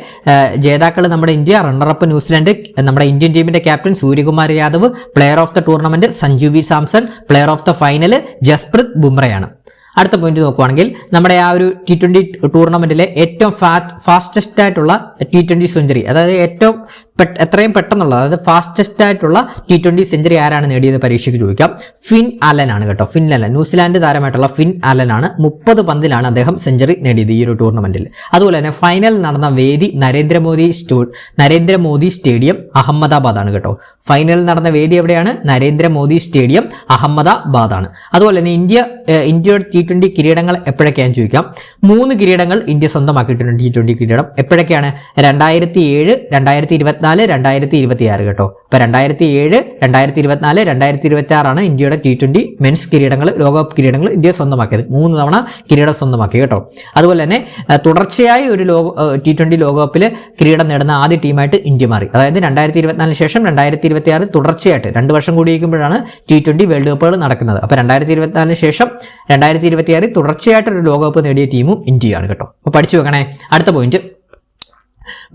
ജേതാക്കൾ നമ്മുടെ ഇന്ത്യ, റണ്ണറപ്പ് ന്യൂസിലാൻഡ്, നമ്മുടെ ഇന്ത്യൻ ടീമിന്റെ captain Suryakumar Yadav, player of the tournament Sanju V Samson, player of the final Jasprit ബുംറയാണ്. അടുത്ത പോയിന്റ് നോക്കുവാണെങ്കിൽ നമ്മുടെ ആ ഒരു T20 ടൂർണമെന്റിലെ ഏറ്റവും ഫാസ്റ്റസ്റ്റ് ആയിട്ടുള്ള T20 സെഞ്ചുറി, അതായത് ഏറ്റവും എത്രയും പെട്ടെന്നുള്ള, അതായത് ഫാസ്റ്റസ്റ്റ് ആയിട്ടുള്ള T20 സെഞ്ചുറി ആരാണ് നേടിയത് പരീക്ഷയ്ക്ക് ചോദിക്കാം. ഫിൻ അലൻ ആണ് കേട്ടോ. ഫിൻ അലൻ, ന്യൂസിലാൻഡ് താരമായിട്ടുള്ള ഫിൻ അലൻ ആണ്. 30 പന്തിലാണ് അദ്ദേഹം സെഞ്ചുറി നേടിയത് ഈ ഒരു ടൂർണമെന്റിൽ. അതുപോലെ തന്നെ ഫൈനൽ നടന്ന വേദി നരേന്ദ്രമോദി സ്റ്റേഡിയം അഹമ്മദാബാദ് ആണ് കേട്ടോ. ഫൈനൽ നടന്ന വേദി എവിടെയാണ്? നരേന്ദ്രമോദി സ്റ്റേഡിയം അഹമ്മദാബാദ് ആണ്. അതുപോലെ തന്നെ ഇന്ത്യയുടെ T20 കിരീടങ്ങൾ എപ്പോഴൊക്കെയാണെന്ന് ചോദിക്കാം. 3 കിരീടങ്ങൾ ഇന്ത്യ സ്വന്തമാക്കിയിട്ടുണ്ട്. T20 കിരീടം എപ്പോഴൊക്കെയാണ്? 2007, 2024, 2026 കേട്ടോ. അപ്പൊ 2007, 2024, 2026 ആണ് ഇന്ത്യയുടെ T20 മെൻസ് കിരീടങ്ങൾ, ലോകകപ്പ് കിരീടങ്ങൾ ഇന്ത്യ സ്വന്തമാക്കിയത്. 3 തവണ കിരീടം സ്വന്തമാക്കി കേട്ടോ. അതുപോലെ തന്നെ തുടർച്ചയായി ഒരു T20 ലോകകപ്പിൽ കിരീടം നേടുന്ന ആദ്യ ടീമായിട്ട് ഇന്ത്യ മാറി. അതായത് 2024 ശേഷം 2026 തുടർച്ചയായിട്ട് 2 വർഷം കൂടി ഇരിക്കുമ്പോഴാണ് T20 വേൾഡ് കപ്പുകൾ നടക്കുന്നത്. അപ്പൊ 2024 ശേഷം 2026 തുടർച്ചയായിട്ട് ഒരു ലോകകപ്പ് നേടിയ ടീമും ഇന്ത്യയാണ് കേട്ടോ. അപ്പൊ പഠിച്ചു വെക്കണേ. അടുത്ത പോയിന്റ്,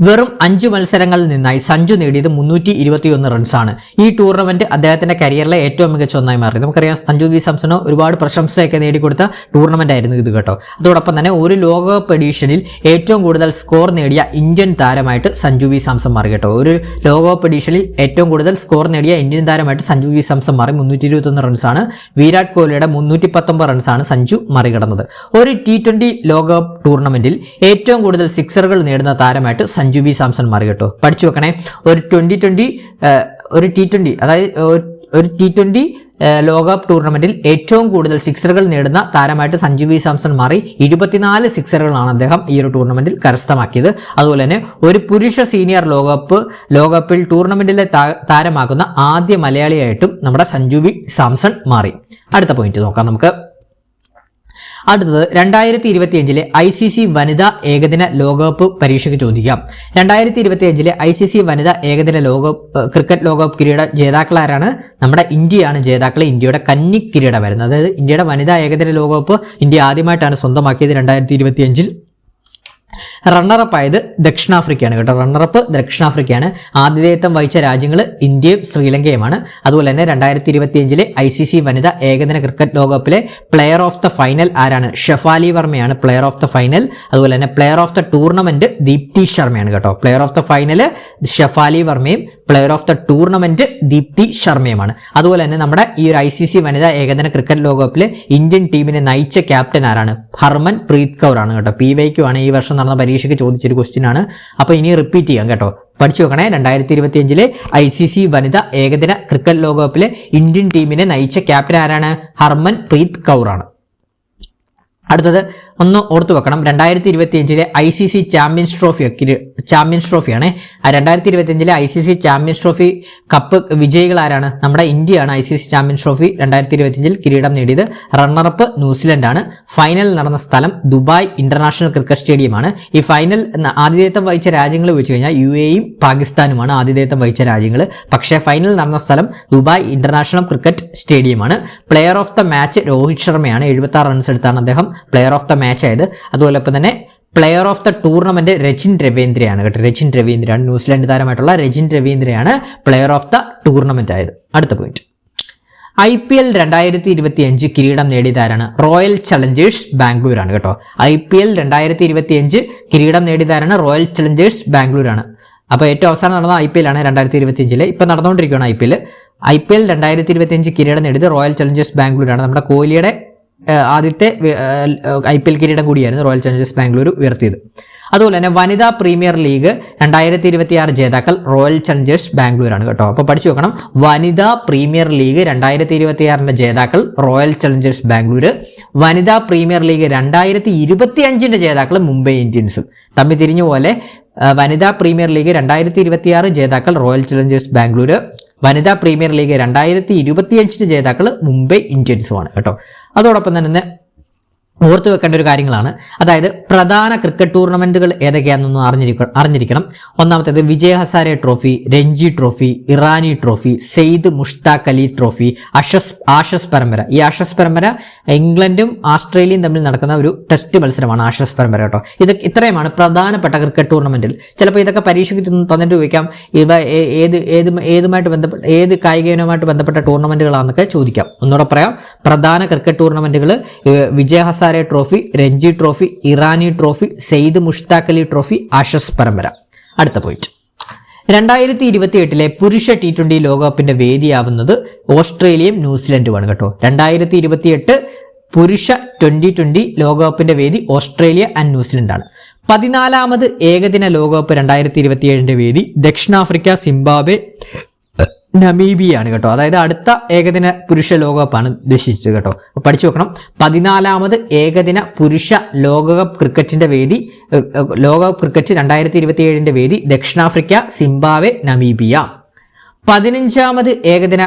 വെറും 5 മത്സരങ്ങളിൽ നിന്നായി സഞ്ജു നേടിയത് 321 റൺസാണ്. ഈ ടൂർണമെന്റ് അദ്ദേഹത്തിന്റെ കരിയറിലെ ഏറ്റവും മികച്ച ഒന്നായി മാറി. നമുക്കറിയാം സഞ്ജു വി സാംസണോ ഒരുപാട് പ്രശംസയൊക്കെ നേടിക്കൊടുത്ത ടൂർണമെന്റ് ആയിരുന്നു ഇത് കേട്ടോ. അതോടൊപ്പം തന്നെ ഒരു ലോകകപ്പ് എഡീഷനിൽ ഏറ്റവും കൂടുതൽ സ്കോർ നേടിയ ഇന്ത്യൻ താരമായിട്ട് സഞ്ജു വി സാംസൺ മാറി കേട്ടോ. ഒരു ലോകകപ്പ് എഡീഷനിൽ ഏറ്റവും കൂടുതൽ സ്കോർ നേടിയ ഇന്ത്യൻ താരമായിട്ട് സഞ്ജു വി സാംസൺ മാറി. 321 റൺസാണ്. വിരാട് കോഹ്ലിയുടെ 319 റൺസാണ് സഞ്ജു മറികടന്നത്. ഒരു T20 ലോകകപ്പ് ടൂർണമെന്റിൽ ഏറ്റവും കൂടുതൽ സിക്സറുകൾ നേടുന്ന താരമായിട്ട് സഞ്ജു വി സാംസൺ മാറി കേട്ടോ. പഠിച്ചു വെക്കണേ. ഒരു T20 അതായത് ഒരു T20 ലോകകപ്പ് ടൂർണമെന്റിൽ ഏറ്റവും കൂടുതൽ സിക്സറുകൾ നേടുന്ന താരമായിട്ട് സഞ്ജു വി സാംസൺ മാറി. 24 സിക്സറുകളാണ് അദ്ദേഹം ഈ ഒരു ടൂർണമെന്റിൽ കരസ്ഥമാക്കിയത്. അതുപോലെ തന്നെ ഒരു പുരുഷ സീനിയർ ലോകകപ്പിൽ ടൂർണമെന്റിലെ താരമാകുന്ന ആദ്യ മലയാളിയായിട്ടും നമ്മുടെ സഞ്ജു വി സാംസൺ മാറി. അടുത്ത പോയിന്റ് നോക്കാം നമുക്ക്. അടുത്തത് 2025 ICC വനിതാ ഏകദിന ലോകകപ്പ് പരീക്ഷയ്ക്ക് ചോദിക്കാം. 2025 ICC വനിതാ ഏകദിന ക്രിക്കറ്റ് ലോകകപ്പ് കിരീട ജേതാക്കൾ ആരാണ്? നമ്മുടെ ഇന്ത്യയാണ് ജേതാക്കൾ. ഇന്ത്യയുടെ കന്നി കിരീടം വരുന്നത്, അതായത് ഇന്ത്യയുടെ വനിതാ ഏകദിന ലോകകപ്പ് ഇന്ത്യ ആദ്യമായിട്ടാണ് സ്വന്തമാക്കിയത് 2025. റണ്ണറപ്പ് ആയത് ദക്ഷിണാഫ്രിക്കയാണ് കേട്ടോ. റണ്ണറപ്പ് ദക്ഷിണാഫ്രിക്കയാണ്. ആതിഥേയത്വം വഹിച്ച രാജ്യങ്ങൾ ഇന്ത്യയും ശ്രീലങ്കയുമാണ്. അതുപോലെ തന്നെ 2025 ICC വനിതാ ഏകദിന ക്രിക്കറ്റ് ലോകകപ്പിലെ പ്ലെയർ ഓഫ് ദ ഫൈനൽ ആരാണ്? ഷെഫാലി വർമ്മയാണ് പ്ലെയർ ഓഫ് ദ ഫൈനൽ. അതുപോലെ തന്നെ player of the tournament Deepti ശർമ്മയാണ് കേട്ടോ. Player of the final Shefali വർമ്മയും player of the tournament Deepti ശർമ്മയുമാണ്. അതുപോലെ തന്നെ നമ്മുടെ ഈ ഒരു ICC വനിതാ ഏകദിന ക്രിക്കറ്റ് ലോകകപ്പിലെ ഇന്ത്യൻ ടീമിനെ നയിച്ച ക്യാപ്റ്റൻ ആരാണ്? ഹർമൻ പ്രീത് കൗർ ആണ് കേട്ടോ. PYQ ആണ് ഈ വർഷം നടന്ന പരീക്ഷയ്ക്ക് ചോദിച്ചൊരു ക്വസ്റ്റ്യൻ ആണ്. അപ്പൊ ഇനി റിപ്പീറ്റ് ചെയ്യാം കേട്ടോ. പഠിച്ചു വെക്കണേ. 2025 ICC വനിതാ ഏകദിന ക്രിക്കറ്റ് ലോകകപ്പിലെ ഇന്ത്യൻ ടീമിനെ നയിച്ച ക്യാപ്റ്റൻ ആരാണ്? ഹർമൻ പ്രീത് കൗർ ആണ്. അടുത്തത് ഒന്ന് ഓർത്തു വെക്കണം. 2025 ICC ചാമ്പ്യൻസ് ട്രോഫിയാണ്. 2025 ICC ചാമ്പ്യൻസ് ട്രോഫി കപ്പ് വിജയികൾ ആരാണ്? നമ്മുടെ ഇന്ത്യയാണ് ICC ചാമ്പ്യൻസ് ട്രോഫി 2025 കിരീടം നേടിയത്. റണ്ണറപ്പ് ന്യൂസിലൻഡ് ആണ്. ഫൈനൽ നടന്ന സ്ഥലം ദുബായ് ഇന്റർനാഷണൽ ക്രിക്കറ്റ് സ്റ്റേഡിയമാണ്. ഈ ഫൈനൽ ആതിഥേയത്വം വഹിച്ച രാജ്യങ്ങൾ വെച്ച് കഴിഞ്ഞാൽ UAEയും പാകിസ്ഥാനുമാണ് ആതിഥേയത്വം വഹിച്ച രാജ്യങ്ങൾ. പക്ഷേ ഫൈനൽ നടന്ന സ്ഥലം ദുബായ് ഇന്റർനാഷണൽ ക്രിക്കറ്റ് സ്റ്റേഡിയമാണ്. Player of the match Rohit ശർമ്മയാണ്. 76 റൺസ് എടുത്താണ് അദ്ദേഹം പ്ലെയർ ഓഫ് ദ മാച്ച് ആയത്. അതുപോലെ തന്നെ player of the tournament Rachin രവീന്ദ്രയാണ് കേട്ടോ. രജിൻ രവീന്ദ്രയാണ്, ന്യൂസിലാൻഡ് താരമായിട്ടുള്ള രജിൻ രവീന്ദ്രയാണ് പ്ലെയർ ഓഫ് ദ ടൂർണമെന്റ് ആയത്. അടുത്ത പോയിന്റ്, IPL 2025 കിരീടം നേടിയതാരാണ്? റോയൽ ചലഞ്ചേഴ്സ് ബാംഗ്ലൂർ ആണ് കേട്ടോ. IPL 2025 കിരീടം നേടിയതാരാണ്? റോയൽ ചലഞ്ചേഴ്സ് ബാംഗ്ലൂർ ആണ്. അപ്പോൾ ഏറ്റവും അവസാനം നടന്ന IPL ആണ് 2025. ഇപ്പൊ നടന്നുകൊണ്ടിരിക്കുകയാണ് IPL 2025 കിരീടം നേടിയത് റോയൽ ചലഞ്ചേഴ്സ് ബാംഗ്ലൂർ ആണ്. നമ്മുടെ കോഹ്ലിയുടെ ആദ്യത്തെ IPL കിരീടം കൂടിയായിരുന്നു റോയൽ ചലഞ്ചേഴ്സ് ബാംഗ്ലൂർ ഉയർത്തിയത്. അതുപോലെ തന്നെ വനിതാ പ്രീമിയർ ലീഗ് 2026 ജേതാക്കൾ റോയൽ ചലഞ്ചേഴ്സ് ബാംഗ്ലൂർ ആണ് കേട്ടോ. അപ്പോൾ പഠിച്ചു വെക്കണം. വനിതാ പ്രീമിയർ ലീഗ് 2026 ജേതാക്കൾ റോയൽ ചലഞ്ചേഴ്സ് ബാംഗ്ലൂർ. വനിതാ പ്രീമിയർ ലീഗ് 2025 ജേതാക്കൾ മുംബൈ ഇന്ത്യൻസും. തമ്മിൽ തിരിഞ്ഞ പോലെ വനിതാ പ്രീമിയർ ലീഗ് 2026 ജേതാക്കൾ റോയൽ ചലഞ്ചേഴ്സ് ബാംഗ്ലൂര്. വനിതാ പ്രീമിയർ ലീഗ് 2025 ജേതാക്കൾ മുംബൈ ഇന്ത്യൻസുമാണ് കേട്ടോ. അതോടൊപ്പം തന്നെ ഓർത്തു വെക്കേണ്ട ഒരു കാര്യങ്ങളാണ്. അതായത് പ്രധാന ക്രിക്കറ്റ് ടൂർണമെന്റുകൾ ഏതൊക്കെയാണെന്നൊന്നും അറിഞ്ഞിരിക്കണം. ഒന്നാമത്തേത് Vijay Hazare trophy, Ranji trophy, Irani trophy, Syed Mushtaq Ali trophy, Ashes പരമ്പര. ഈ ആഷസ് പരമ്പര ഇംഗ്ലണ്ടും ഓസ്ട്രേലിയയും തമ്മിൽ നടക്കുന്ന ഒരു ടെസ്റ്റ് മത്സരമാണ് ആഷസ് പരമ്പര കേട്ടോ. ഇത്രയുമാണ് പ്രധാനപ്പെട്ട ക്രിക്കറ്റ് ടൂർണമെന്റിൽ. ചിലപ്പോൾ ഇതൊക്കെ പരീക്ഷയ്ക്ക് തന്നിട്ട് ചോദിക്കാം, ഇവ ഏതുമായിട്ട് ബന്ധപ്പെട്ട ഏത് കായിക ഇനവുമായിട്ട് ബന്ധപ്പെട്ട ടൂർണമെന്റുകളാണെന്നൊക്കെ ചോദിക്കാം. ഒന്നുകൂടെ പറയാം, പ്രധാന ക്രിക്കറ്റ് ടൂർണമെന്റുകൾ Vijay Hazare trophy, Ranji trophy, Irani trophy, Syed Mushtaq Ali trophy, Ashes പരമ്പര. അടുത്ത പോയിന്റ്, 2028 പുരുഷ T20 ലോകകപ്പിന്റെ വേദിയാവുന്നത് ഓസ്ട്രേലിയയും ന്യൂസിലൻഡുമാണ് കേട്ടോ. 2028 പുരുഷ 2020 ലോകകപ്പിന്റെ വേദി ഓസ്ട്രേലിയ ആൻഡ് ന്യൂസിലൻഡാണ്. 14ാമത് ഏകദിന ലോകകപ്പ് 2027 വേദി ദക്ഷിണാഫ്രിക്ക, സിംബാബ്വെ, നമീബിയാണ് കേട്ടോ. അതായത് അടുത്ത ഏകദിന പുരുഷ ലോകകപ്പാണ് ഉദ്ദേശിച്ചത് കേട്ടോ. പഠിച്ചു വെക്കണം. 14ാമത് ഏകദിന പുരുഷ ലോകകപ്പ് ക്രിക്കറ്റിന്റെ വേദി, ലോകകപ്പ് ക്രിക്കറ്റ് 2027 വേദി ദക്ഷിണാഫ്രിക്ക, സിംബാബ്വെ, നമീബിയ. 15ാമത് ഏകദിന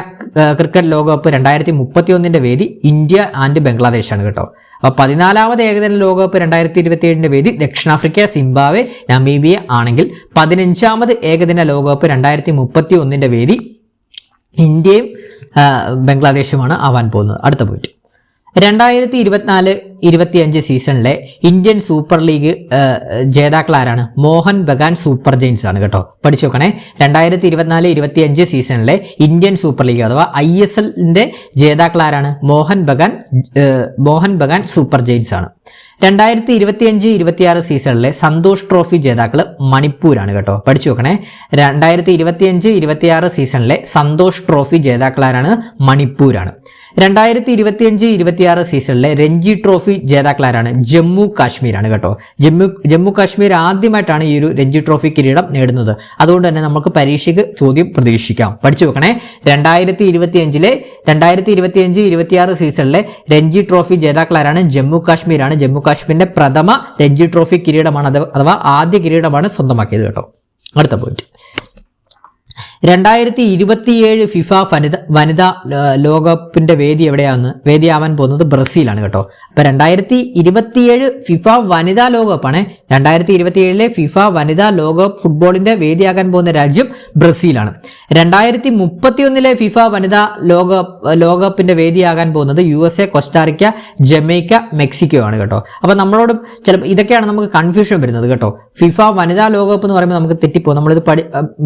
ക്രിക്കറ്റ് ലോകകപ്പ് 2031 വേദി ഇന്ത്യ ആൻഡ് ബംഗ്ലാദേശാണ് കേട്ടോ. അപ്പോൾ 14ാമത് ഏകദിന ലോകകപ്പ് 2027 വേദി ദക്ഷിണാഫ്രിക്ക, സിംബാബ്വെ, നമീബിയ ആണെങ്കിൽ 15ാമത് ഏകദിന ലോകകപ്പ് 2031 വേദി ഇന്ത്യയും ബംഗ്ലാദേശുമാണ് ആവാൻ പോകുന്നത്. അടുത്ത പോയിന്റ്, 2024-25 സീസണിലെ ഇന്ത്യൻ സൂപ്പർ ലീഗ് ജേതാക്കൾ ആരാണ്? മോഹൻ ബഗാൻ സൂപ്പർ ജെയിൻസ് ആണ് കേട്ടോ. പഠിച്ചു നോക്കണേ. 2024-25 സീസണിലെ ഇന്ത്യൻ സൂപ്പർ ലീഗ് അഥവാ ISLന്റെ ജേതാക്കൾ ആരാണ്? മോഹൻ ബഗാൻ സൂപ്പർ ജെയിൻസ് ആണ്. 2025-26 സീസണിലെ സന്തോഷ് ട്രോഫി ജേതാക്കൾ മണിപ്പൂരാണ് കേട്ടോ. പഠിച്ചു നോക്കണേ. 2025-26 സീസണിലെ സന്തോഷ് ട്രോഫി ജേതാക്കൾ ആരാണ്? മണിപ്പൂരാണ്. 2025-26 സീസണിലെ രഞ്ജി ട്രോഫി ജേതാക്കൾ ആരാണ്? ജമ്മു കാശ്മീരാണ് കേട്ടോ. ജമ്മു കാശ്മീർ ആദ്യമായിട്ടാണ് ഈ ഒരു രഞ്ജി ട്രോഫി കിരീടം നേടുന്നത്. അതുകൊണ്ട് തന്നെ നമുക്ക് പരീക്ഷയ്ക്ക് ചോദ്യം പ്രതീക്ഷിക്കാം. പഠിച്ചു വെക്കണേ. 2025-26 സീസണിലെ രഞ്ജി ട്രോഫി ജേതാക്കൾ ആരാണ്? ജമ്മു കാശ്മീരാണ്. ജമ്മു കാശ്മീരിന്റെ പ്രഥമ രഞ്ജി ട്രോഫി കിരീടമാണ്, അഥവാ ആദ്യ കിരീടമാണ് സ്വന്തമാക്കിയത് കേട്ടോ. അടുത്ത പോയിന്റ്, 2027 ഫിഫ വനിതാ ലോകകപ്പിന്റെ വേദിയാവാൻ പോകുന്നത് ബ്രസീലാണ് കേട്ടോ. അപ്പൊ 2027 ഫിഫ വനിതാ ലോകകപ്പാണ്. 2027 ഫിഫ വനിതാ ലോകകപ്പ് ഫുട്ബോളിന്റെ വേദിയാകാൻ പോകുന്ന രാജ്യം ബ്രസീലാണ്. 2031 ഫിഫ വനിതാ ലോകകപ്പിന്റെ വേദിയാകാൻ പോകുന്നത് USA, കോസ്റ്റാറിക്ക, ജമൈക്ക, മെക്സിക്കോ ആണ് കേട്ടോ. അപ്പൊ നമ്മളോട് ചിലപ്പോൾ ഇതൊക്കെയാണ് നമുക്ക് കൺഫ്യൂഷൻ വരുന്നത് കേട്ടോ. ഫിഫ വനിതാ ലോകകപ്പ് എന്ന് പറയുമ്പോൾ നമുക്ക് തെറ്റിപ്പോകും. നമ്മളിത്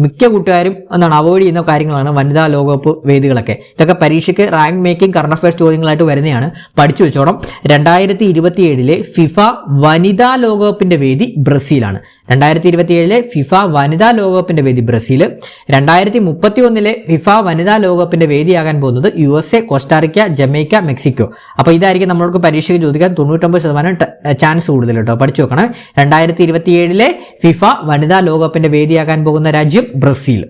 മിക്ക കൂട്ടുകാരും അവോയ്ഡ് ചെയ്യുന്ന കാര്യങ്ങളാണ് വനിതാ ലോകകപ്പ് വേദികളൊക്കെ. ഇതൊക്കെ പരീക്ഷയ്ക്ക് റാങ്ക് മേക്കിംഗ് കറണ്ട് അഫയേഴ്സ് ചോദ്യങ്ങളായിട്ട് വരുന്നതാണ്. പഠിച്ചു വെച്ചോണം. 2027 ഫിഫ വനിതാ ലോകകപ്പിന്റെ വേദി ബ്രസീലാണ്. 2027 ഫിഫ വനിതാ ലോകകപ്പിന്റെ വേദി ബ്രസീൽ. 2031 ഫിഫ വനിതാ ലോകകപ്പിന്റെ വേദിയാകാൻ പോകുന്നത് USA, കോസ്റ്റാറിക്ക, ജമൈക്ക, മെക്സിക്കോ. അപ്പോൾ ഇതായിരിക്കും നമ്മൾക്ക് പരീക്ഷയ്ക്ക് ചോദിക്കാൻ 99% ചാൻസ് കൂടുതൽ കേട്ടോ. പഠിച്ചു വെക്കണം. 2027 ഫിഫ വനിതാ ലോകകപ്പിന്റെ വേദിയാകാൻ പോകുന്ന രാജ്യം ബ്രസീൽ.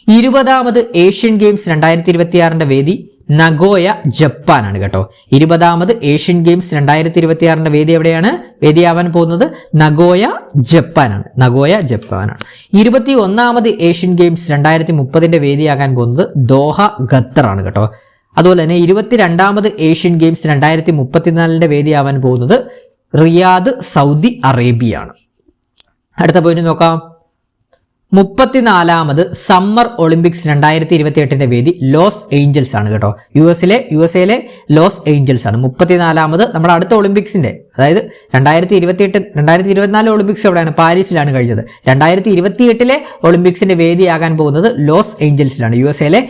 20ാമത് ഏഷ്യൻ ഗെയിംസ് 2026 വേദി നഗോയ, ജപ്പാനാണ് കേട്ടോ. 20ാമത് ഏഷ്യൻ ഗെയിംസ് 2026 വേദി എവിടെയാണ്? വേദിയാവാൻ പോകുന്നത് നഗോയ, ജപ്പാനാണ്. 21ാമത് ഏഷ്യൻ ഗെയിംസ് 2030 വേദിയാകാൻ പോകുന്നത് ദോഹ, ഖത്തറാണ് കേട്ടോ. അതുപോലെ തന്നെ 22ാമത് ഏഷ്യൻ ഗെയിംസ് 2034 വേദിയാവാൻ പോകുന്നത് റിയാദ്, സൗദി അറേബ്യയാണ്. അടുത്ത പോയിന്റ് നോക്കാം. 34ാമത് സമ്മർ ഒളിമ്പിക്സ് 2028 വേദി ലോസ് ഏഞ്ചൽസ് ആണ് കേട്ടോ. യുഎസ്എയിലെ ലോസ് ഏഞ്ചൽസ് ആണ്. 34ാമത് നമ്മുടെ അടുത്ത ഒളിമ്പിക്സിന്റെ, അതായത് 2024 ഒളിമ്പിക്സ് എവിടെയാണ്? പാരീസിലാണ് കഴിഞ്ഞത്. 2028 ഒളിമ്പിക്സിന്റെ വേദിയാകാൻ പോകുന്നത് ലോസ് ഏഞ്ചൽസിലാണ്. യുഎസ്എയിലെ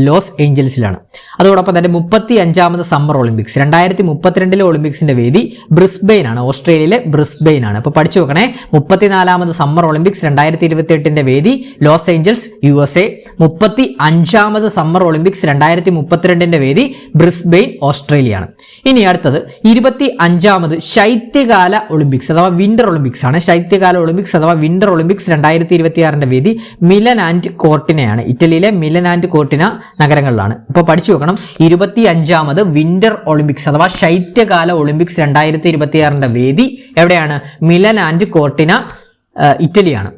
ലോസ് ഏഞ്ചൽസിലാണ്. അതോടൊപ്പം തന്നെ 35ാമത് സമ്മർ ഒളിമ്പിക്സ് 2032 ഒളിമ്പിക്സിന്റെ വേദി ബ്രിസ്ബെയിൻ ആണ്. ഓസ്ട്രേലിയയിലെ ബ്രിസ്ബെയിൻ ആണ്. അപ്പൊ പഠിച്ചു നോക്കണേ. 34ാമത് സമ്മർ ഒളിമ്പിക്സ് 2028 വേദി ലോസ് ഏഞ്ചൽസ്, USA. 35ാമത് സമ്മർ ഒളിമ്പിക്സ് 2032 വേദി ബ്രിസ്ബെയിൻ, ഓസ്ട്രേലിയ ആണ്. ഇനി അടുത്തത് 25ാമത് ശൈത്യകാല ഒളിമ്പിക്സ് അഥവാ വിന്റർ ഒളിമ്പിക്സ് ആണ്. ശൈത്യകാല ഒളിമ്പിക്സ് അഥവാ വിന്റർ ഒളിമ്പിക്സ് 2026 വേദി മിലൻ ആൻഡ് കോർട്ടിനയാണ്. ഇറ്റലിയിലെ മിലൻ ആൻഡ് കോർട്ടിന നഗരങ്ങളിലാണ്. ഇപ്പോൾ പഠിച്ചു വെക്കണം. 25ാമത് വിന്റർ ഒളിമ്പിക്സ് അഥവാ ശൈത്യകാല ഒളിമ്പിക്സ് 2026 വേദി എവിടെയാണ്? മിലൻ ആൻഡ് കോർട്ടിന ഇറ്റലിയാണ്.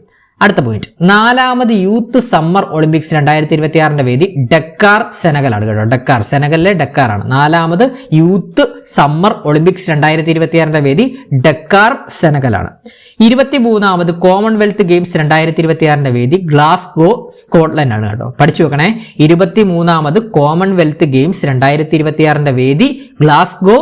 അടുത്ത പോയിന്റ്, 4ാമത് യൂത്ത് സമ്മർ ഒളിമ്പിക്സ് 2026 വേദി ഡക്കാർ സെനഗലാണ് കേട്ടോ. ഡക്കാർ, സെനഗലിലെ ഡക്കാറാണ്. 4ാമത് യൂത്ത് സമ്മർ ഒളിമ്പിക്സ് 2026 വേദി ഡക്കാർ സെനഗലാണ്. 23ാമത് കോമൺവെൽത്ത് ഗെയിംസ് 2026 വേദി ഗ്ലാസ്ഗോ സ്കോട്ട്ലൻഡ് ആണ് കേട്ടോ. പഠിച്ചു വെക്കണേ. 23ാമത് കോമൺവെൽത്ത് ഗെയിംസ് 2026 വേദി ഗ്ലാസ്ഗോ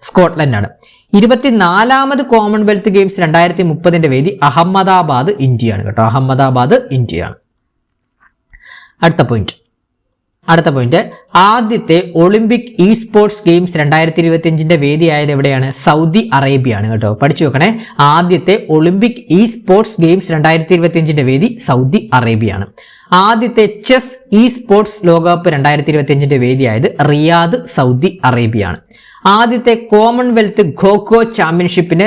സ്കോട്ട്ലൻഡ് ആണ്. 24ാമത് കോമൺവെൽത്ത് ഗെയിംസ് 2030 വേദി അഹമ്മദാബാദ് ഇന്ത്യയാണ് കേട്ടോ. അഹമ്മദാബാദ് ഇന്ത്യയാണ്. അടുത്ത പോയിന്റ്, ആദ്യത്തെ ഒളിമ്പിക് ഇ സ്പോർട്സ് ഗെയിംസ് 2025 വേദിയായത് എവിടെയാണ്? സൗദി അറേബ്യ ആണ് കേട്ടോ. പഠിച്ചു വെക്കണേ. ആദ്യത്തെ ഒളിമ്പിക് ഇ സ്പോർട്സ് ഗെയിംസ് 2025 വേദി സൗദി അറേബ്യ ആണ്. ആദ്യത്തെ ചെസ് ഇ സ്പോർട്സ് ലോകകപ്പ് 2025 വേദിയായത് റിയാദ്, സൗദി അറേബ്യ ആണ്. ആദ്യത്തെ കോമൺവെൽത്ത് ഖോഖോ ചാമ്പ്യൻഷിപ്പിന്റെ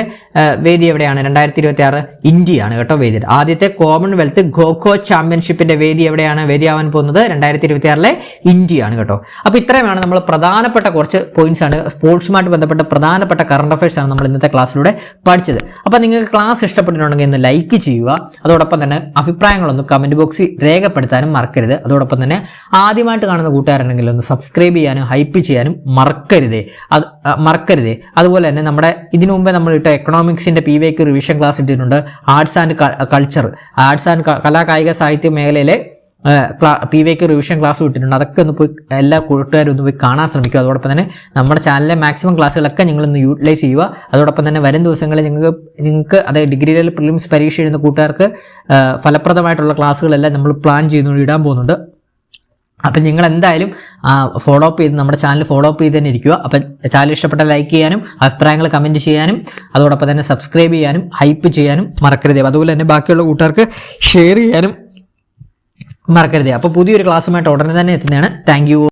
വേദി എവിടെയാണ്? 2026 ഇന്ത്യയാണ് കേട്ടോ വേദി. ആദ്യത്തെ കോമൺവെൽത്ത് ഖോഖോ ചാമ്പ്യൻഷിപ്പിന്റെ വേദി എവിടെയാണ്? വേദിയാവാൻ പോകുന്നത് 2026 ഇന്ത്യയാണ് കേട്ടോ. അപ്പൊ ഇത്രയുമാണ് നമ്മൾ പ്രധാനപ്പെട്ട കുറച്ച് പോയിന്റ്സ് ആണ്, സ്പോർട്സുമായിട്ട് ബന്ധപ്പെട്ട പ്രധാനപ്പെട്ട കറണ്ട് അഫയേഴ്സ് ആണ് നമ്മൾ ഇന്നത്തെ ക്ലാസ്സിലൂടെ പഠിച്ചത്. അപ്പൊ നിങ്ങൾക്ക് ക്ലാസ് ഇഷ്ടപ്പെട്ടിട്ടുണ്ടെങ്കിൽ ഒന്ന് ലൈക്ക് ചെയ്യുക. അതോടൊപ്പം തന്നെ അഭിപ്രായങ്ങളൊന്ന് കമന്റ് ബോക്സിൽ രേഖപ്പെടുത്താനും മറക്കരുത്. അതോടൊപ്പം തന്നെ ആദ്യമായിട്ട് കാണുന്ന കൂട്ടുകാരുണ്ടെങ്കിൽ ഒന്ന് സബ്സ്ക്രൈബ് ചെയ്യാനും ഹൈപ്പ് ചെയ്യാനും മറക്കരുതേ. അതുപോലെ തന്നെ നമ്മുടെ ഇതിനു മുമ്പേ നമ്മൾ ഇട്ട എക്കണോമിക്സിന്റെ PVQ റിവിഷൻ ക്ലാസ് ഇട്ടിട്ടുണ്ട്. Arts and culture, arts and കലാ കായിക സാഹിത്യ മേഖലയിലെ PVQ റിവിഷൻ ക്ലാസ് ഇട്ടിട്ടുണ്ട്. അതൊക്കെ ഒന്ന് പോയി എല്ലാ കൂട്ടുകാരും ഒന്ന് പോയി കാണാൻ ശ്രമിക്കുക. അതോടൊപ്പം തന്നെ നമ്മുടെ ചാനലിലെ മാക്സിമം ക്ലാസ്സുകളൊക്കെ നിങ്ങളൊന്ന് യൂട്ടിലൈസ് ചെയ്യുക. അതോടൊപ്പം തന്നെ വരും ദിവസങ്ങളിൽ നിങ്ങൾക്ക് അതായത് ഡിഗ്രി ലെവൽ പ്രിലിംസ് പരീക്ഷ എഴുതുന്ന കൂട്ടുകാർക്ക് ഫലപ്രദമായിട്ടുള്ള ക്ലാസ്സുകളെല്ലാം നമ്മൾ പ്ലാൻ ചെയ്യുന്നുണ്ട്, ഇടാൻ പോകുന്നുണ്ട്. അപ്പം നിങ്ങൾ എന്തായാലും ഫോളോ അപ്പ് ചെയ്ത് നമ്മുടെ ചാനൽ ഫോളോ അപ്പ് ചെയ്ത് തന്നെ ഇരിക്കുക. അപ്പം ചാനൽ ഇഷ്ടപ്പെട്ട ലൈക്ക് ചെയ്യാനും അഭിപ്രായങ്ങൾ കമൻറ്റ് ചെയ്യാനും അതോടൊപ്പം തന്നെ സബ്സ്ക്രൈബ് ചെയ്യാനും ഹൈപ്പ് ചെയ്യാനും മറക്കരുത്. അതുപോലെ തന്നെ ബാക്കിയുള്ള കൂട്ടുകാർക്ക് ഷെയർ ചെയ്യാനും മറക്കരുത്. അപ്പോൾ പുതിയൊരു ക്ലാസ്സുമായിട്ട് ഉടനെ തന്നെ എത്തുന്നതാണ്. Thank you.